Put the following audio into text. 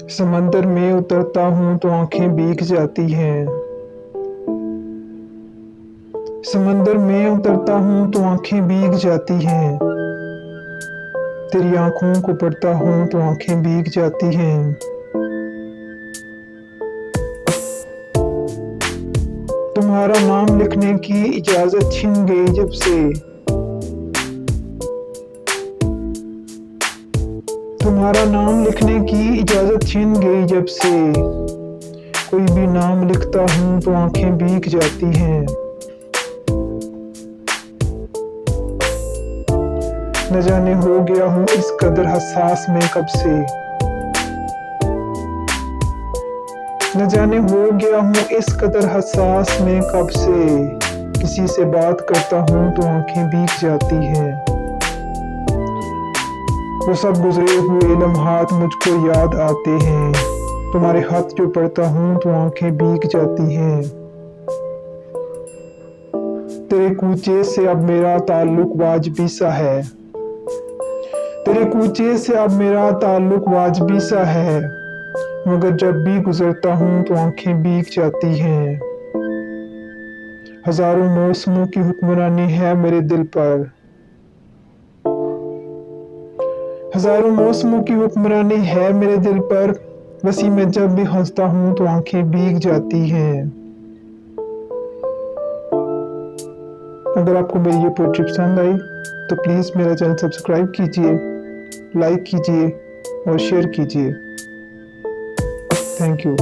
समंदर में उतरता हूँ तो आंखें भीग जाती हैं। समंदर में उतरता हूँ तो आंखें भीग जाती हैं। तेरी आंखों को पढ़ता हूँ तो आंखें भीग जाती हैं। तुम्हारा नाम लिखने की इजाजत छिन गई जब से। तुम्हारा नाम लिखने की इजाजत छिन गई जब से। कोई भी नाम लिखता हूँ तो आंखें भीग जाती हैं। न जाने हो गया हूँ इस कदर हसास में कब से। न जाने हो गया हूँ इस कदर हसास में कब से। किसी से बात करता हूँ तो आंखें भीग जाती हैं। वो सब गुजरे हुए लम्हात मुझको याद आते हैं। तुम्हारे हाथ जो पढ़ता हूँ तो आंखें भीग जाती हैं। तेरे कूचे से अब मेरा ताल्लुक वाजबी सा है। तेरे कूचे से अब मेरा ताल्लुक वाजबी सा है। मगर जब भी गुजरता हूँ तो आंखें भीग जाती हैं। हजारों मौसमों की हुक्मरानी है मेरे दिल पर। हजारों मौसमों की हुक्मरानी है मेरे दिल पर। वसी में जब भी हंसता हूँ तो आंखें भीग जाती हैं। अगर आपको मेरी ये पोएट्री पसंद आई तो प्लीज़ मेरा चैनल सब्सक्राइब कीजिए, लाइक कीजिए और शेयर कीजिए। Thank you.